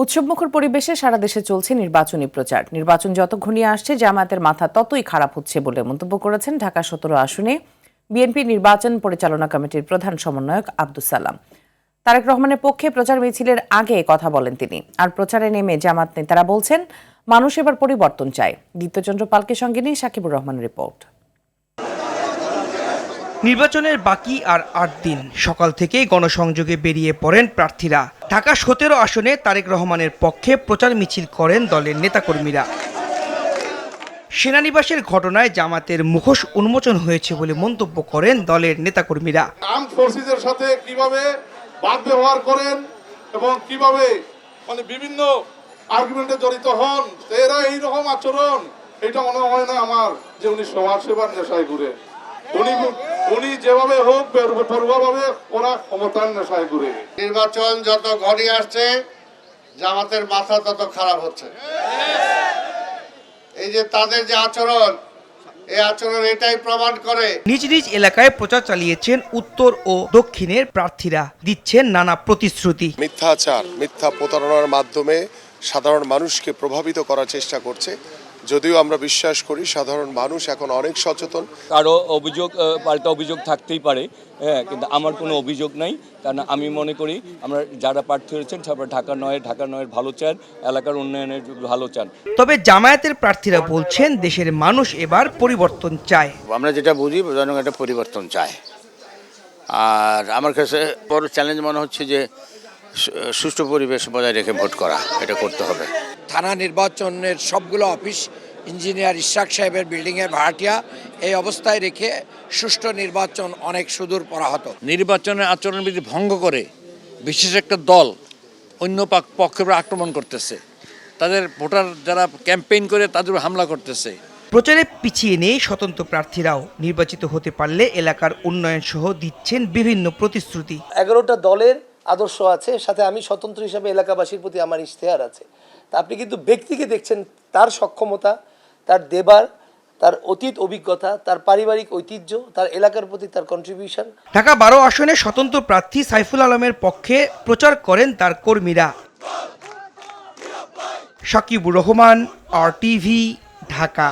উৎসবমুখর পরিবেশে সারা দেশে চলছে নির্বাচনী প্রচার। নির্বাচন যত ঘনিয়ে আসছে জামায়াতের মাথা ততই খারাপ হচ্ছে বলে মন্তব্য করেছেন ঢাকা ১৭ আসনে বিএনপি নির্বাচন পরিচালনা কমিটির প্রধান সমন্বয়ক আব্দুস সালাম। তারেক রহমানের পক্ষে প্রচার মিছিলের আগে কথা বলেন তিনি। আর প্রচারে নেমে জামাত নেতারা বলছেন মানুষ এবার পরিবর্তন চায়। দ্বিতীয়চন্দ্র পালকে সঙ্গে নিয়ে সাকিবুর রহমানের রিপোর্ট। নির্বাচনের বাকি আর ৮ দিন। সকাল থেকেই গণসংযোগে বেরিয়ে পড়েন প্রার্থীরা। ঢাকা ১৭ আসনে তারেক রহমানের পক্ষে প্রচার মিছিল করেন দলের নেতাকর্মীরা। সেনানিবাসের ঘটনায় জামাতের মুখোশ উন্মোচন হয়েছে বলে মন্তব্য করেন দলের নেতাকর্মীরা। আর্মড ফোর্সেসের সাথে কিভাবে বাদ ব্যবহার করেন এবং কিভাবে বিভিন্ন আর্গুমেন্টে জড়িত হন, এরা এইরকম আচরণ, এটা মনে হয় না আমার যে উনি সমাজ সেবার নেশায় ঘুরে। উনি যেভাবে হোক পড়ুয়াভাবে ওরা ক্ষমতার নেশায় ঘুরে। নির্বাচন যত ঘনিয়ে আসছে জামাতের মাথা তত খারাপ হচ্ছে। এই যে তাদের যে আচরণ, এই আচরণ এটাই প্রমাণ করে। নিজ নিজ এলাকায় প্রচার চালিয়েছেন উত্তর ও দক্ষিণের প্রার্থীরা, দিচ্ছেন নানা প্রতিশ্রুতি। মিথ্যাচার, মিথ্যা প্রতারণার মাধ্যমে সাধারণ মানুষকে প্রভাবিত করার চেষ্টা করছে। যদিও আমরা বিশ্বাস করি সাধারণ মানুষ এখন অনেক সচেতন। কারো অভিযোগ, পাল্টা অভিযোগ থাকতেই পারে, হ্যাঁ, কিন্তু আমার কোনো অভিযোগ নাই। কারণ আমি মনে করি আমরা যারা প্রার্থী হয়েছেন সবাই ঢাকা নয়ের ভালো চান, এলাকার উন্নয়নের ভালো চান। তবে জামায়াতের প্রার্থীরা বলছেন দেশের মানুষ এবার পরিবর্তন চায়। আমরা যেটা বুঝি জনগণ একটা পরিবর্তন চায়। আর আমার কাছে বড় চ্যালেঞ্জ মনে হচ্ছে যে সুষ্ঠু পরিবেশ বজায় রেখে ভোট করা, এটা করতে হবে। থানা নির্বাচনের সবগুলো অফিস ইঞ্জিনিয়ার ইশরাক সাহেবের বিল্ডিংয়ের ভাড়াটিয়া এই অবস্থায় রেখে সুষ্ঠু নির্বাচন অনেক সুদূর পরাহত। নির্বাচনের আচরণবিধি ভঙ্গ করে বিশেষ একটা দল অন্য পক্ষের উপর আক্রমণ করতেছে, তাদের ভোটার যারা ক্যাম্পেইন করে তাদের হামলা করতেছে। প্রচারে পিছিয়ে নেই স্বতন্ত্র প্রার্থীরাও। নির্বাচিত হতে পারলে এলাকার উন্নয়ন সহ দিচ্ছেন বিভিন্ন প্রতিশ্রুতি। 11টা দলের আদর্শ আছে, সাথে আমি স্বতন্ত্র হিসাবে এলাকাবাসীর প্রতি আমার ইশতেহার আছে। তা আপনি কিন্তু ব্যক্তিকে দেখছেন, তার সক্ষমতা, তার দেবার, তার অতীত অভিজ্ঞতা, তার পারিবারিক ঐতিহ্য, তার এলাকার প্রতি তার কন্ট্রিবিউশন। ঢাকা 12 আসনে স্বতন্ত্র প্রার্থী সাইফুল আলমের পক্ষে প্রচার করেন তার কর্মীরা। সাকিবুর রহমান, RTV, ঢাকা।